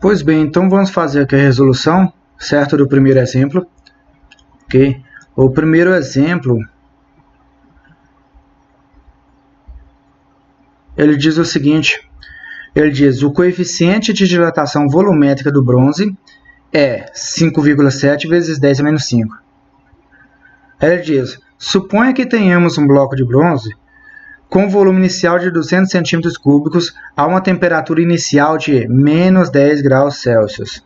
Pois bem, então vamos fazer aqui a resolução, certo, do primeiro exemplo. Ok? O primeiro exemplo, ele diz o seguinte, ele diz, o coeficiente de dilatação volumétrica do bronze é 5,7 vezes 10 a menos 5. Ele diz, suponha que tenhamos um bloco de bronze com volume inicial de 200 centímetros cúbicos a uma temperatura inicial de menos 10 graus Celsius.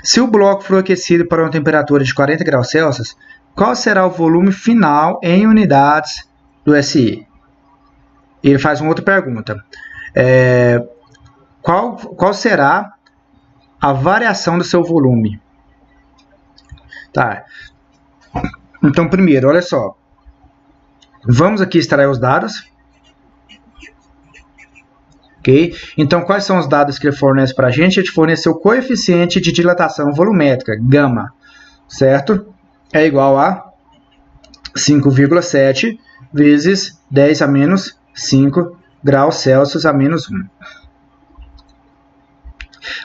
Se o bloco for aquecido para uma temperatura de 40 graus Celsius, qual será o volume final em unidades do SI? Ele faz uma outra pergunta. Qual será a variação do seu volume? Tá. Então, primeiro, olha só. Vamos aqui extrair os dados. Ok? Então, quais são os dados que ele fornece para a gente? Ele forneceu o coeficiente de dilatação volumétrica, gama, certo? É igual a 5,7 vezes 10 a menos 5 graus Celsius a menos 1.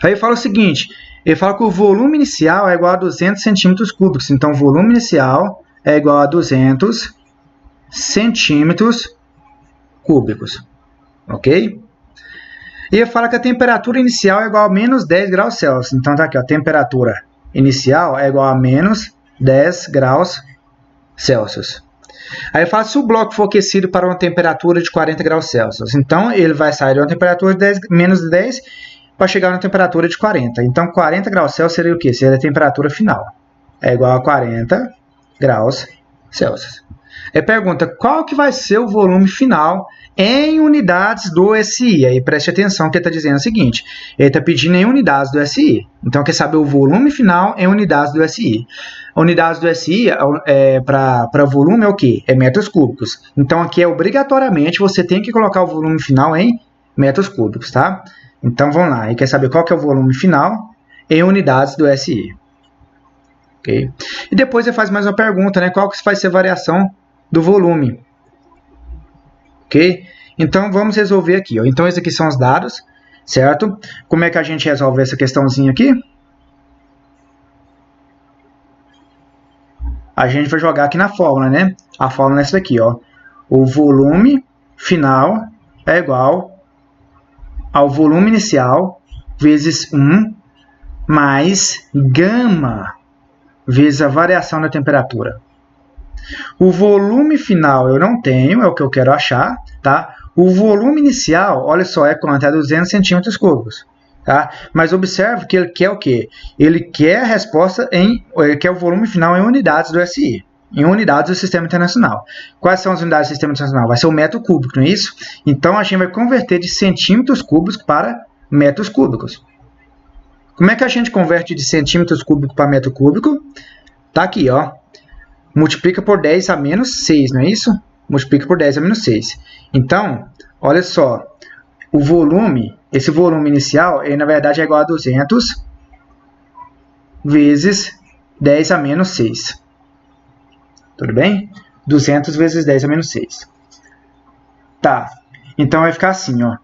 Aí ele fala o seguinte, ele fala que o volume inicial é igual a 200 centímetros cúbicos. Então, o volume inicial é igual a 200 centímetros cúbicos. Ok? E ele fala que a temperatura inicial é igual a menos 10 graus Celsius. Então, tá aqui, a temperatura inicial é igual a menos 10 graus Celsius. Aí ele fala se o bloco for aquecido para uma temperatura de 40 graus Celsius. Então, ele vai sair de uma temperatura de menos 10 para chegar a uma temperatura de 40. Então, 40 graus Celsius seria o quê? Seria a temperatura final. É igual a 40 graus Celsius. Ele pergunta qual que vai ser o volume final em unidades do SI. Aí preste atenção que ele está dizendo o seguinte. Ele está pedindo em unidades do SI. Então, quer saber o volume final em unidades do SI. Unidades do SI, para volume, é o quê? É metros cúbicos. Então, aqui é obrigatoriamente, você tem que colocar o volume final em metros cúbicos, tá? Então, vamos lá. Ele quer saber qual que é o volume final em unidades do SI. Okay? E depois ele faz mais uma pergunta, né? Qual que vai ser a variação do volume? Ok? Então, vamos resolver aqui. Ó. Então, esses aqui são os dados, certo? Como é que a gente resolve essa questãozinha aqui? A gente vai jogar aqui na fórmula, né? A fórmula é essa daqui, ó. O volume final é igual ao volume inicial vezes 1 mais gama vezes a variação da temperatura. O volume final eu não tenho, é o que eu quero achar, tá? O volume inicial, olha só, é quanto? É 200 centímetros cúbicos, tá? Mas observe que ele quer o quê? Ele quer a resposta ele quer o volume final em unidades do SI, em unidades do Sistema Internacional. Quais são as unidades do Sistema Internacional? Vai ser o metro cúbico, não é isso? Então, a gente vai converter de centímetros cúbicos para metros cúbicos. Como é que a gente converte de centímetros cúbicos para metro cúbico? Tá aqui, ó. Multiplica por 10 a menos 6, não é isso? Multiplica por 10 a menos 6. Então, olha só. O volume, esse volume inicial, ele na verdade é igual a 200 vezes 10 a menos 6. Tudo bem? 200 vezes 10 a menos 6. Tá. Então, vai ficar assim, ó.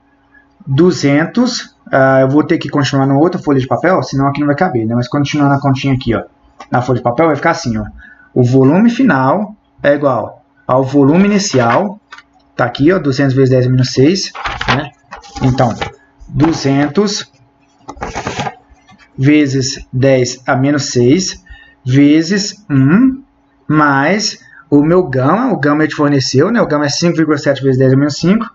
200, eu vou ter que continuar na outra folha de papel, senão aqui não vai caber, né? Mas continuando a continha aqui, ó, na folha de papel, vai ficar assim, ó. O volume final é igual ao volume inicial, tá aqui, ó, 200 vezes 10 a menos 6, né? Então, 200 vezes 10 a menos 6 vezes 1 mais o meu gama, o gama ele forneceu, né? O gama é 5,7 vezes 10 a menos 5,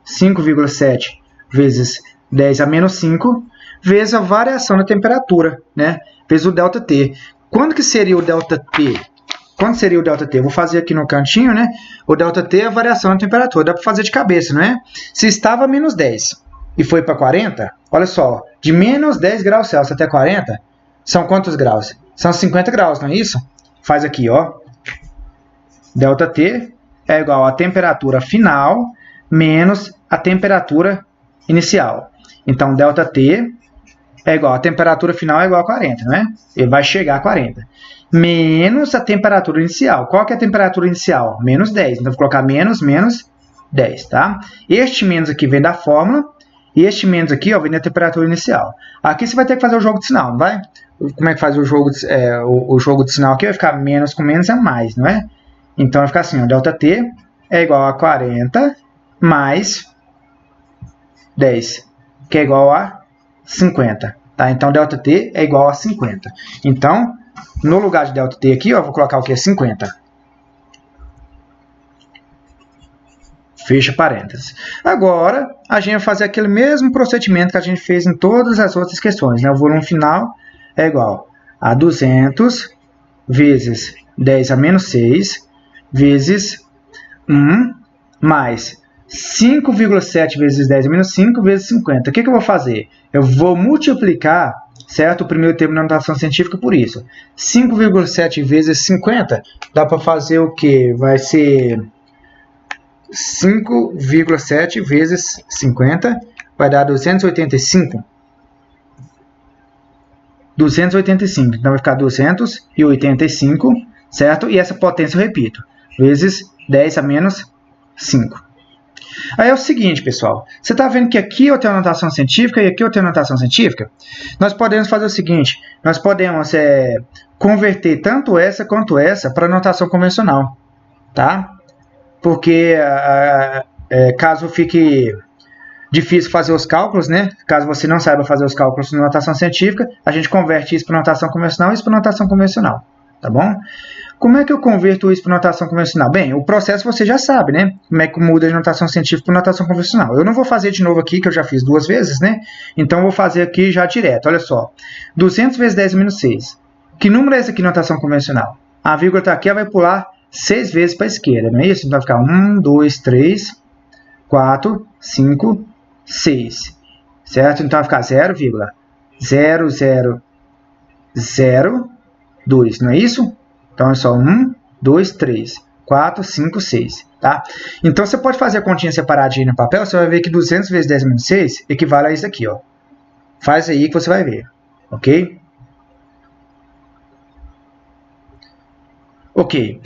5,7 vezes 10 a menos 5, vezes a variação da temperatura, né? Vezes o ΔT. Quando que seria o ΔT? Quando seria o ΔT? Eu vou fazer aqui no cantinho, né? O ΔT é a variação da temperatura. Dá para fazer de cabeça, não é? Se estava menos 10 e foi para 40, olha só. De menos 10 graus Celsius até 40, são quantos graus? São 50 graus, não é isso? Faz aqui, ó. ΔT é igual à temperatura final menos a temperatura inicial. Então, ΔT é igual a temperatura final é igual a 40, não é? Ele vai chegar a 40. Menos a temperatura inicial. Qual que é a temperatura inicial? Menos 10. Então, vou colocar menos 10, tá? Este menos aqui vem da fórmula. E este menos aqui, ó, vem da temperatura inicial. Aqui você vai ter que fazer o jogo de sinal, não vai? Como é que faz o jogo de sinal aqui? Vai ficar menos com menos é mais, não é? Então vai ficar assim, ó, ΔT é igual a 40 mais 10, que é igual a 50. Tá? Então ΔT é igual a 50. Então, no lugar de ΔT aqui, ó, eu vou colocar o que? 50. Fecha parênteses. Agora, a gente vai fazer aquele mesmo procedimento que a gente fez em todas as outras questões. Né? O volume final é igual a 200 vezes 10 a menos 6 vezes 1 mais 5,7 vezes 10 a menos 5 vezes 50. O que eu vou fazer? Eu vou multiplicar, certo, o primeiro termo da notação científica por isso. 5,7 vezes 50 dá para fazer o quê? Vai ser 5,7 vezes 50 vai dar 285. 285. Então vai ficar 285, certo? E essa potência eu repito, vezes 10 a menos 5. Aí é o seguinte, pessoal. Você está vendo que aqui eu tenho a notação científica e aqui eu tenho a notação científica? Nós podemos fazer o seguinte. Nós podemos converter tanto essa quanto essa para notação convencional. Tá? Porque caso fique difícil fazer os cálculos, né? Caso você não saiba fazer os cálculos na notação científica, a gente converte isso para notação convencional e isso para notação convencional. Tá bom? Como é que eu converto isso para notação convencional? Bem, o processo você já sabe, né? Como é que muda de notação científica para notação convencional. Eu não vou fazer de novo aqui, que eu já fiz 2 vezes, né? Então, eu vou fazer aqui já direto. Olha só. 200 vezes 10 menos 6. Que número é esse aqui em notação convencional? A vírgula está aqui, ela vai pular 6 vezes para a esquerda, não é isso? Então, vai ficar 1, 2, 3, 4, 5, 6. Certo? Então, vai ficar 0,0002, não é isso? Então, é só 1, 2, 3, 4, 5, 6. Tá? Então, você pode fazer a continha separadinha no papel, você vai ver que 200 vezes 10 menos 6 equivale a isso aqui. Ó. Faz aí que você vai ver. Ok? Ok.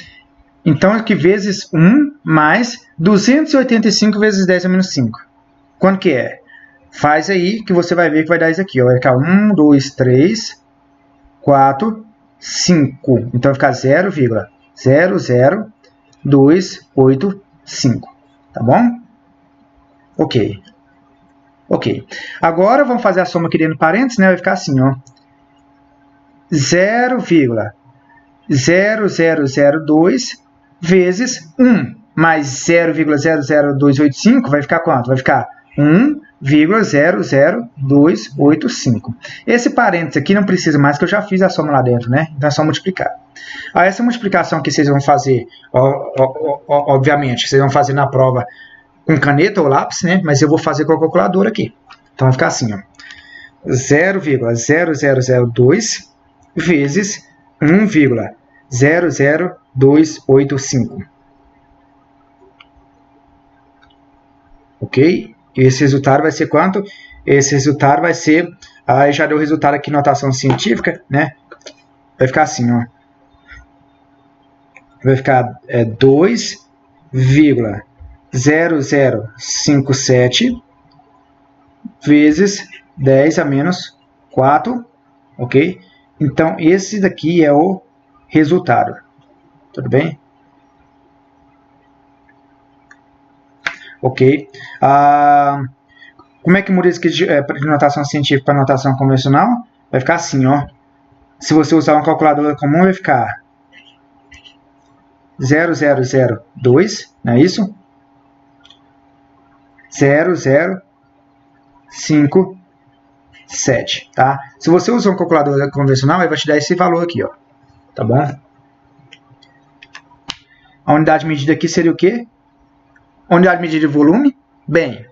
Então, aqui vezes 1 mais 285 vezes 10 a menos 5. Quanto que é? Faz aí que você vai ver que vai dar isso aqui. Ó. Vai ficar 1, 2, 3, 4, 5. Então, vai ficar 0,00285. Tá bom? Ok. Ok. Agora, vamos fazer a soma aqui dentro do parênteses, né? Vai ficar assim, ó. 0,0002 vezes 1 mais 0,00285 vai ficar quanto? Vai ficar 1,00285. Esse parênteses aqui não precisa mais, que eu já fiz a soma lá dentro, né? Então é só multiplicar. Essa multiplicação que vocês vão fazer, obviamente, vocês vão fazer na prova com caneta ou lápis, né? Mas eu vou fazer com a calculadora aqui. Então vai ficar assim, ó. 0,0002 vezes 1,00285. Ok? Esse resultado vai ser quanto? Esse resultado vai ser... Aí já deu o resultado aqui na notação científica, né? Vai ficar assim, ó. Vai ficar 2,0057 vezes 10 a menos 4. Ok? Então, esse daqui é o resultado. Tudo bem? Ok. Como é que muda isso aqui de notação científica para notação convencional? Vai ficar assim, ó. Se você usar uma calculadora comum, vai ficar 0,002, não é isso? 0,057, tá? Se você usar uma calculadora convencional, ele vai te dar esse valor aqui, ó. Tá bom? A unidade de medida aqui seria o quê? A unidade de medida de volume? Bem,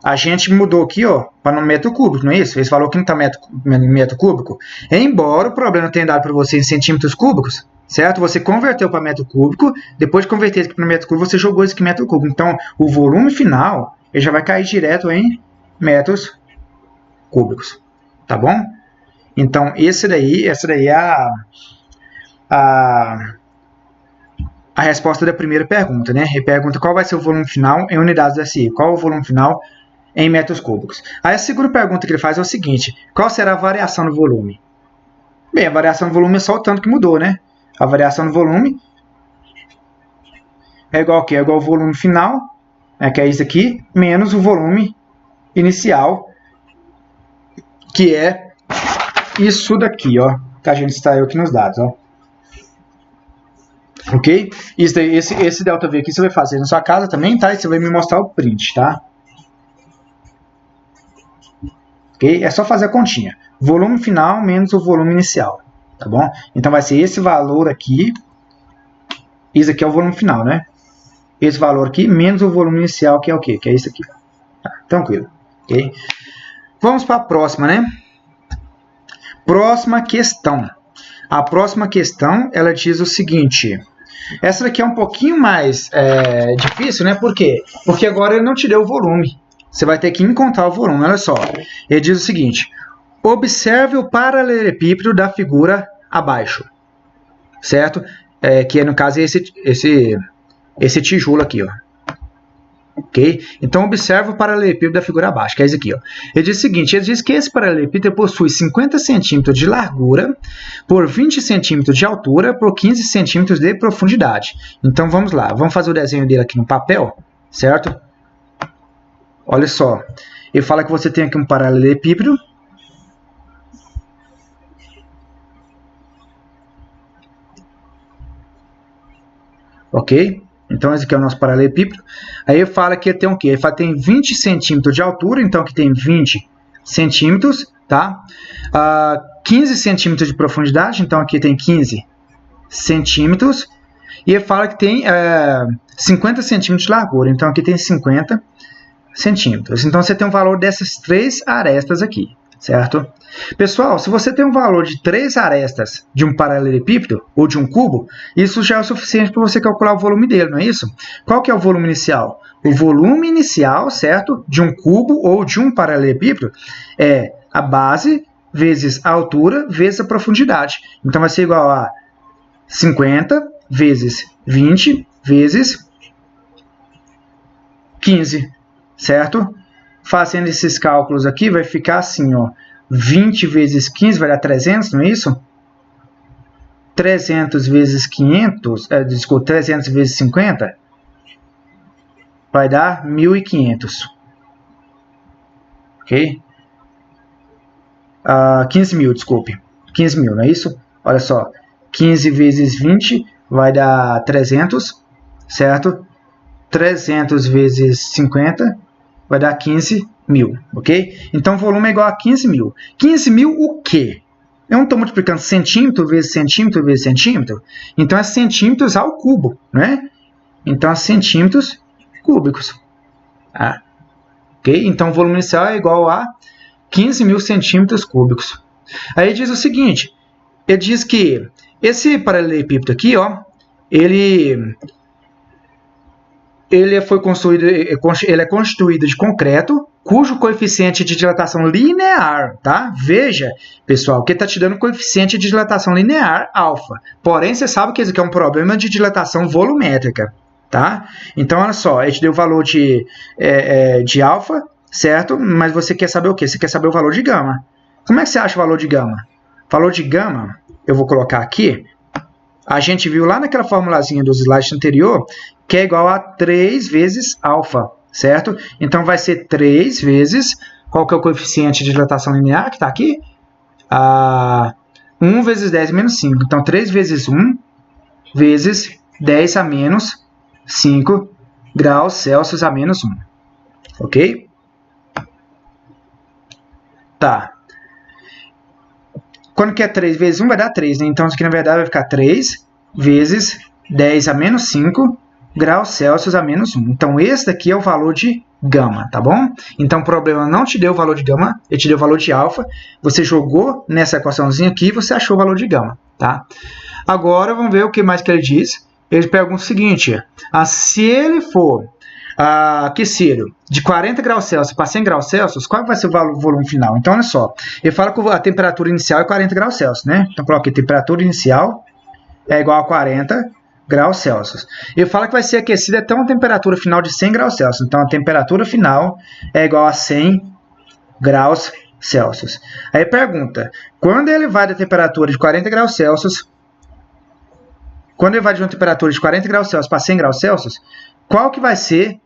a gente mudou aqui, ó, para no metro cúbico, não é isso? Esse valor aqui não está em metro cúbico. Embora o problema tenha dado para você em centímetros cúbicos, certo? Você converteu para metro cúbico, depois de converter isso para metro cúbico, você jogou isso aqui em metro cúbico. Então, o volume final ele já vai cair direto em metros cúbicos, tá bom? Então, essa daí é a resposta da primeira pergunta, né? Ele pergunta qual vai ser o volume final em unidades SI. Qual é o volume final em metros cúbicos. Aí a segunda pergunta que ele faz é o seguinte: qual será a variação no volume? Bem, a variação do volume é só o tanto que mudou, né? A variação do volume é igual ao quê? É igual ao volume final, né, que é isso aqui, menos o volume inicial, que é isso daqui, ó, que a gente extraiu aqui nos dados, ó. Ok? Isso daí, esse delta V aqui você vai fazer na sua casa também, tá? E você vai me mostrar o print, tá? Ok? É só fazer a continha. Volume final menos o volume inicial, tá bom? Então vai ser esse valor aqui. Isso aqui é o volume final, né? Esse valor aqui menos o volume inicial, que é o quê? Que é isso aqui. Tá, tranquilo. Ok? Vamos para a próxima, né? Próxima questão. A próxima questão, ela diz o seguinte. Essa daqui é um pouquinho mais difícil, né? Por quê? Porque agora ele não te deu o volume. Você vai ter que encontrar o volume. Olha só. Ele diz o seguinte. Observe o paralelepípedo da figura abaixo. Certo? Que no caso é esse tijolo aqui, ó. Ok? Então, observe o paralelepípedo da figura abaixo, que é esse aqui, ó. Ele diz o seguinte, ele diz que esse paralelepípedo possui 50 centímetros de largura por 20 centímetros de altura por 15 centímetros de profundidade. Então, vamos lá. Vamos fazer o desenho dele aqui no papel, certo? Olha só. Ele fala que você tem aqui um paralelepípedo. Ok? Então, esse aqui é o nosso paralelepípedo. Aí ele fala que tem o quê? Ele fala que tem 20 centímetros de altura, então aqui tem 20 centímetros, tá? 15 centímetros de profundidade, então aqui tem 15 centímetros. E ele fala que tem 50 centímetros de largura, então aqui tem 50 centímetros. Então, você tem um valor dessas 3 arestas aqui, certo? Pessoal, se você tem um valor de 3 arestas de um paralelepípedo ou de um cubo, isso já é o suficiente para você calcular o volume dele, não é isso? Qual que é o volume inicial? O volume inicial, certo, de um cubo ou de um paralelepípedo é a base vezes a altura vezes a profundidade. Então, vai ser igual a 50 vezes 20 vezes 15, certo? Fazendo esses cálculos aqui, vai ficar assim, ó. 20 vezes 15 vai dar 300, não é isso? 300 vezes 500, desculpa, 300 vezes 50 vai dar 1.500. Ok? 15 mil, desculpe. 15 mil, não é isso? Olha só. 15 vezes 20 vai dar 300, certo? 300 vezes 50 vai dar 15 mil, ok? Então, o volume é igual a 15 mil. 15 mil o quê? Eu não estou multiplicando centímetro vezes centímetro vezes centímetro. Então, é centímetros ao cubo, né? Então, é centímetros cúbicos. Ok? Então, o volume inicial é igual a 15 mil centímetros cúbicos. Aí, diz o seguinte. Ele diz que esse paralelepípedo aqui, ó, ele é constituído de concreto, cujo coeficiente de dilatação linear, tá? Veja, pessoal, que está te dando coeficiente de dilatação linear alfa. Porém, você sabe que esse aqui é um problema de dilatação volumétrica, tá? Então, olha só, ele te deu o valor de alfa, certo? Mas você quer saber o quê? Você quer saber o valor de gama. Como é que você acha o valor de gama? O valor de gama, eu vou colocar aqui. A gente viu lá naquela formulazinha do slide anterior, que é igual a 3 vezes alfa, certo? Então, vai ser 3 vezes, qual que é o coeficiente de dilatação linear que está aqui? 1 vezes 10 menos 5. Então, 3 vezes 1 vezes 10 a menos 5 graus Celsius a menos 1. Ok? Tá. Quando que é 3 vezes 1 vai dar 3, né? Então, isso aqui na verdade vai ficar 3 vezes 10 a menos 5 graus Celsius a menos 1. Então, esse daqui é o valor de gama, tá bom? Então, o problema não te deu o valor de gama, ele te deu o valor de alfa. Você jogou nessa equaçãozinha aqui e você achou o valor de gama, tá? Agora, vamos ver o que mais que ele diz. Ele pergunta o seguinte, se ele for aquecido de 40 graus Celsius para 100 graus Celsius, qual vai ser o volume final? Então, olha só, ele fala que a temperatura inicial é 40 graus Celsius, né? Então, coloquei temperatura inicial é igual a 40 graus Celsius. Ele fala que vai ser aquecido até uma temperatura final de 100 graus Celsius. Então, a temperatura final é igual a 100 graus Celsius. Aí pergunta, quando ele vai da temperatura de 40 graus Celsius, quando ele vai de uma temperatura de 40 graus Celsius para 100 graus Celsius, qual que vai ser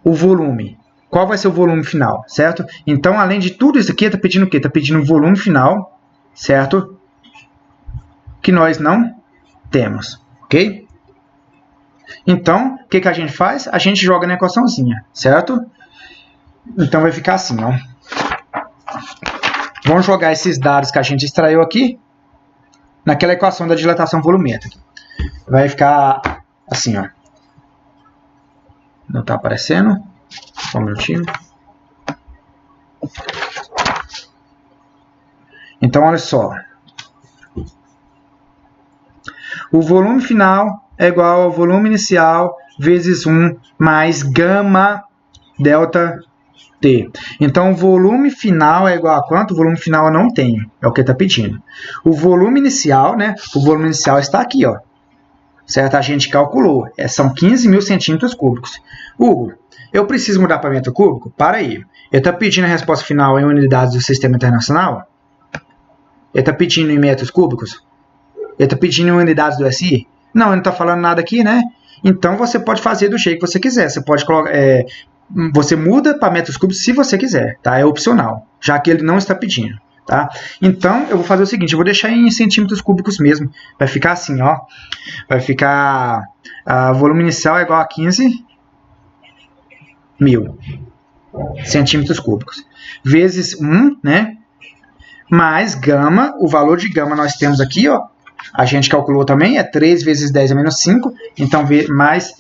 o volume? Qual vai ser o volume final, certo? Então, além de tudo isso aqui, está pedindo o quê? Está pedindo o volume final, certo? Que nós não temos, ok? Então, o que a gente faz? A gente joga na equaçãozinha, certo? Então, vai ficar assim, ó. Vamos jogar esses dados que a gente extraiu aqui naquela equação da dilatação volumétrica. Vai ficar assim, ó. Não está aparecendo. Só um minutinho. Então, olha só. O volume final é igual ao volume inicial vezes 1 mais gama delta T. Então, o volume final é igual a quanto? O volume final eu não tenho. É o que ele está pedindo. O volume inicial, né? O volume inicial está aqui, ó. Certo? A gente calculou. São 15.000 centímetros cúbicos. Hugo, eu preciso mudar para metro cúbico? Para aí. Ele está pedindo a resposta final em unidades do sistema internacional? Ele está pedindo em metros cúbicos? Ele está pedindo em unidades do SI? Não, ele não está falando nada aqui, né? Então, você pode fazer do jeito que você quiser. Você pode colocar... você muda para metros cúbicos se você quiser, tá? É opcional, já que ele não está pedindo, tá? Então, eu vou fazer o seguinte, eu vou deixar em centímetros cúbicos mesmo. Vai ficar assim, ó. Vai ficar... volume inicial é igual a 15.000 centímetros cúbicos. Vezes 1, né? Mais gama, o valor de gama nós temos aqui, ó. A gente calculou também, é 3 vezes 10 a menos 5. Então, mais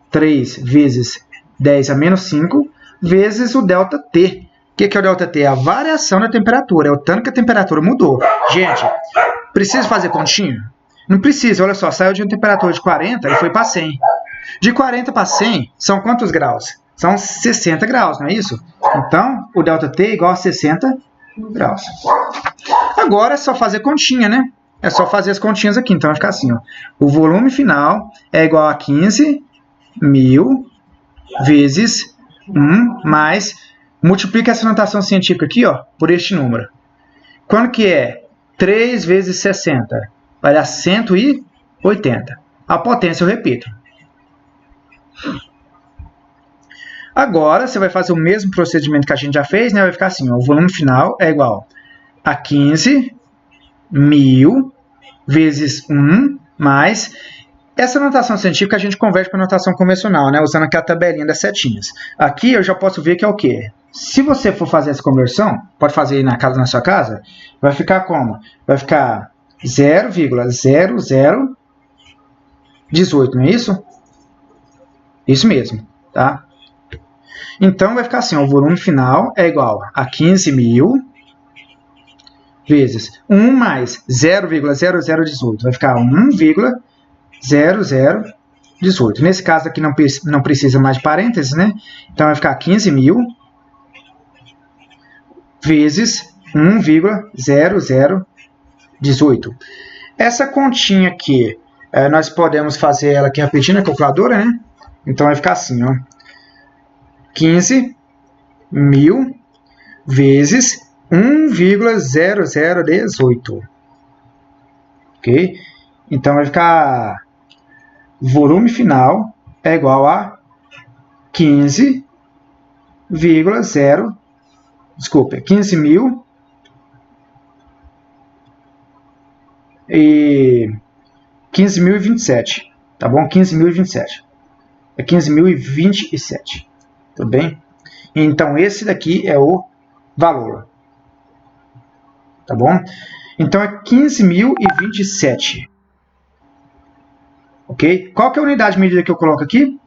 3 vezes 10 a menos 5 vezes o ΔT. O que é o ΔT? É a variação da temperatura. É o tanto que a temperatura mudou. Gente, precisa fazer continho? Não precisa. Olha só, saiu de uma temperatura de 40 e foi para 100. De 40 para 100 são quantos graus? São 60 graus, não é isso? Então, o ΔT é igual a 60 graus. Agora é só fazer continha, né? É só fazer as continhas aqui. Então, vai ficar assim, ó. O volume final é igual a 15.000 vezes 1 mais... Multiplica essa notação científica aqui, ó, por este número. Quando que é 3 vezes 60? Vai dar 180. A potência eu repito. Agora, você vai fazer o mesmo procedimento que a gente já fez, né? Vai ficar assim, ó, o volume final é igual a 15.000 vezes 1 mais... Essa notação científica a gente converte para notação convencional, né? Usando aqui a tabelinha das setinhas. Aqui eu já posso ver que é o quê? Se você for fazer essa conversão, pode fazer aí na sua casa, vai ficar como? Vai ficar 0,0018, não é isso? Isso mesmo, tá? Então vai ficar assim, ó, o volume final é igual a 15.000 vezes 1 mais 0,0018. Vai ficar 1,0018. Nesse caso aqui não precisa mais de parênteses, né? Então vai ficar 15.000 vezes 1,0018. Essa continha aqui, nós podemos fazer ela aqui rapidinho na calculadora, né? Então vai ficar assim, ó. 15.000 vezes 1,0018. Ok? Então vai ficar... Volume final é igual a 15.0... Desculpa, 15.000 e 15.027, tá bom? 15.027. É 15.027, tudo bem? Então, esse daqui é o valor, tá bom? Então, é 15.027, ok? Qual que é a unidade de medida que eu coloco aqui?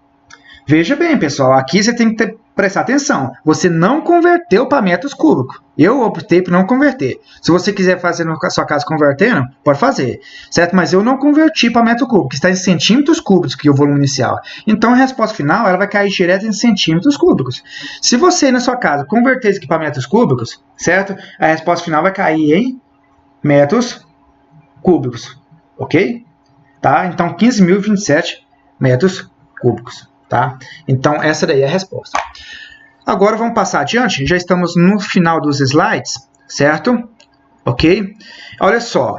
Veja bem, pessoal, aqui você tem que prestar atenção. Você não converteu para metros cúbicos. Eu optei por não converter. Se você quiser fazer na sua casa convertendo, pode fazer, certo? Mas eu não converti para metro cúbico, que está em centímetros cúbicos, que é o volume inicial. Então, a resposta final ela vai cair direto em centímetros cúbicos. Se você, na sua casa, converter isso aqui para metros cúbicos, certo? A resposta final vai cair em metros cúbicos, ok? tá? Então, 15.027 metros cúbicos, tá? Então, essa daí é a resposta. Agora, vamos passar adiante. Já estamos no final dos slides, certo? Ok? Olha só.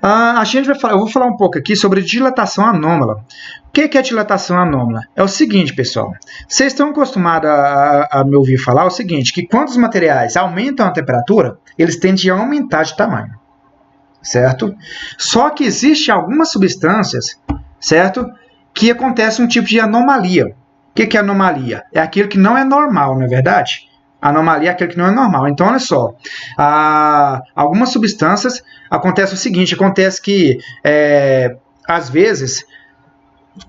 Eu vou falar um pouco aqui sobre dilatação anômala. O que é dilatação anômala? É o seguinte, pessoal. Vocês estão acostumados a me ouvir falar o seguinte, que quando os materiais aumentam a temperatura, eles tendem a aumentar de tamanho, certo? Só que existem algumas substâncias, certo? Que acontece um tipo de anomalia. O que é anomalia? É aquilo que não é normal, não é verdade? Anomalia é aquilo que não é normal. Então, olha só, algumas substâncias acontece o seguinte, acontece que, às vezes,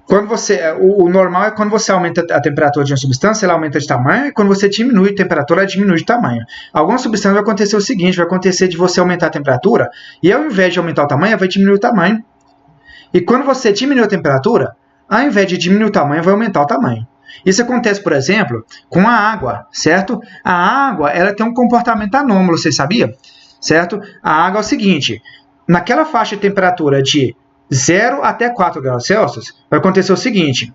quando o normal é quando você aumenta a temperatura de uma substância, ela aumenta de tamanho, e quando você diminui a temperatura, ela diminui de tamanho. Algumas substâncias vai acontecer o seguinte, vai acontecer de você aumentar a temperatura, e ao invés de aumentar o tamanho, ela vai diminuir o tamanho. E quando você diminui a temperatura, ao invés de diminuir o tamanho, vai aumentar o tamanho. Isso acontece, por exemplo, com a água, certo? A água, ela tem um comportamento anômalo, você sabia? Certo? A água é o seguinte, naquela faixa de temperatura de 0 até 4 graus Celsius, vai acontecer o seguinte,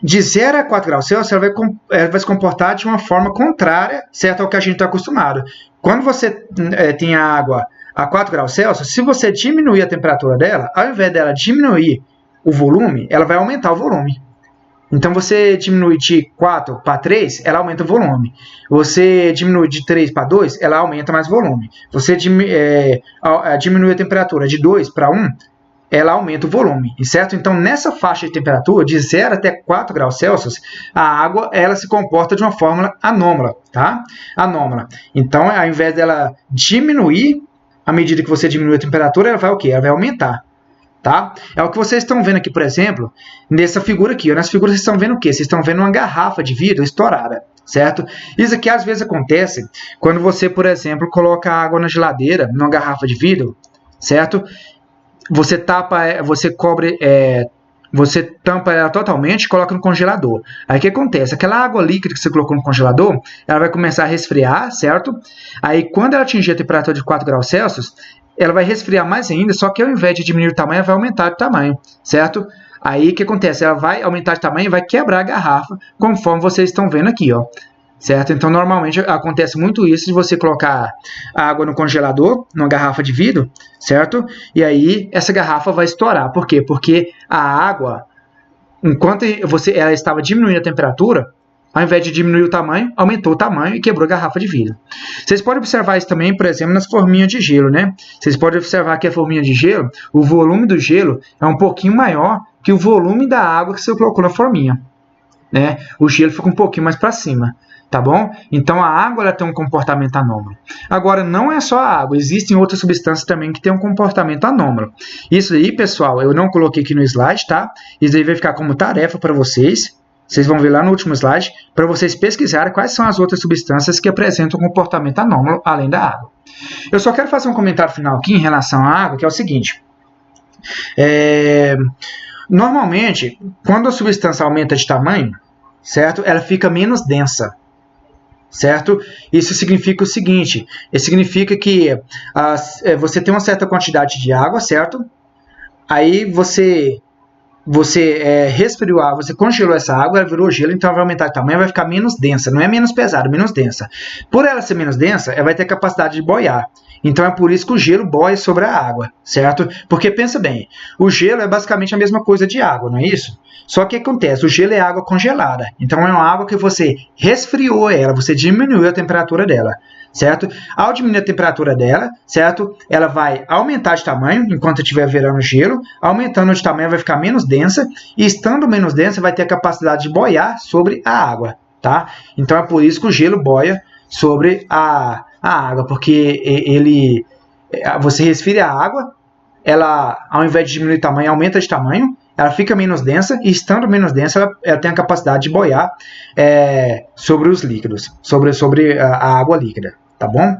de 0 a 4 graus Celsius, ela vai se comportar de uma forma contrária, certo, ao que a gente está acostumado. Quando você tem a água a 4 graus Celsius, se você diminuir a temperatura dela, ao invés dela diminuir o volume, ela vai aumentar o volume. Então, você diminui de 4 para 3, ela aumenta o volume. Você diminui de 3 para 2, ela aumenta mais volume. Você diminui a temperatura de 2 para 1, ela aumenta o volume, certo? Então, nessa faixa de temperatura, de 0 até 4 graus Celsius, a água ela se comporta de uma forma anômala, tá? Anômala. Então, ao invés dela diminuir, à medida que você diminui a temperatura, ela vai o quê? Ela vai aumentar. Tá? É o que vocês estão vendo aqui, por exemplo, nessa figura aqui. Nessa figura vocês estão vendo o quê? Vocês estão vendo uma garrafa de vidro estourada, certo? Isso aqui às vezes acontece quando você, por exemplo, coloca água na geladeira, numa garrafa de vidro, certo? Você tampa ela totalmente e coloca no congelador. Aí o que acontece? Aquela água líquida que você colocou no congelador, ela vai começar a resfriar, certo? Aí quando ela atingir a temperatura de 4 graus Celsius, ela vai resfriar mais ainda, só que ao invés de diminuir o tamanho, ela vai aumentar de tamanho, certo? Aí o que acontece? Ela vai aumentar de tamanho e vai quebrar a garrafa, conforme vocês estão vendo aqui, ó. Certo? Então, normalmente acontece muito isso de você colocar a água no congelador, numa garrafa de vidro, certo? E aí essa garrafa vai estourar. Por quê? Porque a água, enquanto ela estava diminuindo a temperatura, ao invés de diminuir o tamanho, aumentou o tamanho e quebrou a garrafa de vidro. Vocês podem observar isso também, por exemplo, nas forminhas de gelo, né? Vocês podem observar que a forminha de gelo, o volume do gelo é um pouquinho maior que o volume da água que você colocou na forminha, né? O gelo fica um pouquinho mais para cima, tá bom? Então a água ela tem um comportamento anômalo. Agora, não é só a água, existem outras substâncias também que têm um comportamento anômalo. Isso aí, pessoal, eu não coloquei aqui no slide, tá? Isso aí vai ficar como tarefa para vocês. Vocês vão ver lá no último slide, para vocês pesquisarem quais são as outras substâncias que apresentam um comportamento anômalo além da água. Eu só quero fazer um comentário final aqui em relação à água, que é o seguinte. Normalmente, quando a substância aumenta de tamanho, certo? Ela fica menos densa, certo? Isso significa o seguinte, significa que você tem uma certa quantidade de água, certo? Aí você resfriou a água, você congelou essa água, ela virou gelo, então ela vai aumentar de tamanho, vai ficar menos densa, não é menos pesada, menos densa. Por ela ser menos densa, ela vai ter capacidade de boiar. Então é por isso que o gelo boia sobre a água, certo? Porque pensa bem, o gelo é basicamente a mesma coisa de água, não é isso? Só que o que acontece? O gelo é água congelada, então é uma água que você resfriou ela, você diminuiu a temperatura dela, certo? Ao diminuir a temperatura dela, certo? Ela vai aumentar de tamanho enquanto estiver virando gelo, aumentando de tamanho vai ficar menos densa, e estando menos densa vai ter a capacidade de boiar sobre a água, tá? Então é por isso que o gelo boia sobre a água, porque você resfria a água, ela ao invés de diminuir de tamanho, aumenta de tamanho, ela fica menos densa, e estando menos densa, ela tem a capacidade de boiar sobre os líquidos, sobre a água líquida, tá bom?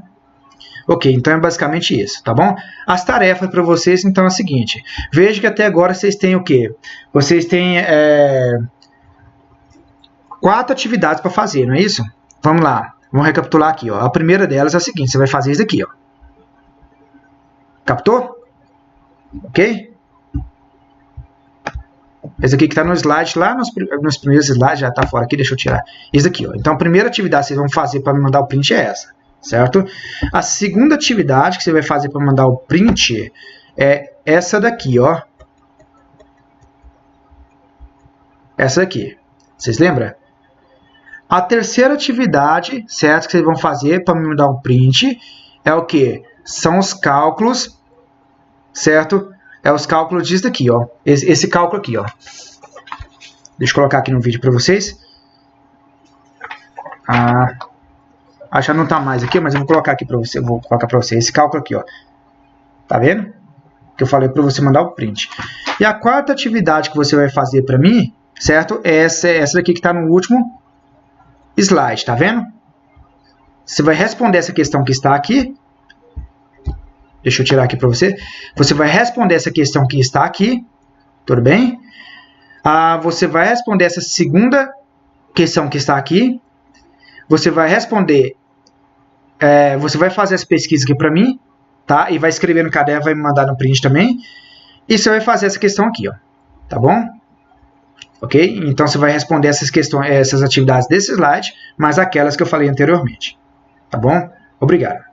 Ok, então é basicamente isso, tá bom? As tarefas para vocês, então, é o seguinte. Veja que até agora vocês têm o quê? Vocês têm 4 atividades para fazer, não é isso? Vamos lá, vamos recapitular aqui, ó. A primeira delas é a seguinte, você vai fazer isso aqui, ó. Captou? Ok? Esse aqui que está no slide, lá nos primeiros slides, já está fora aqui, deixa eu tirar. Isso aqui, ó. Então, a primeira atividade que vocês vão fazer para me mandar o print é essa, certo? A segunda atividade que você vai fazer para mandar o print é essa daqui, ó. Essa aqui. Vocês lembram? A terceira atividade, certo, que vocês vão fazer para me mandar um print é o que? São os cálculos, certo? É os cálculos disso daqui, ó. Esse cálculo aqui, ó. Deixa eu colocar aqui no vídeo para vocês. Acho que não tá mais aqui, mas eu vou colocar aqui para você. Eu vou colocar para você esse cálculo aqui, ó. Tá vendo? Que eu falei para você mandar o print. E a quarta atividade que você vai fazer para mim, certo? É essa daqui que está no último slide, tá vendo? Você vai responder essa questão que está aqui. Deixa eu tirar aqui para você. Você vai responder essa questão que está aqui. Tudo bem? Você vai responder essa segunda questão que está aqui. Você vai responder... você vai fazer essa pesquisa aqui para mim. Tá? E vai escrever no caderno, vai me mandar no print também. E você vai fazer essa questão aqui, ó. Tá bom? Ok? Então, você vai responder essas atividades desse slide, mais aquelas que eu falei anteriormente. Tá bom? Obrigado.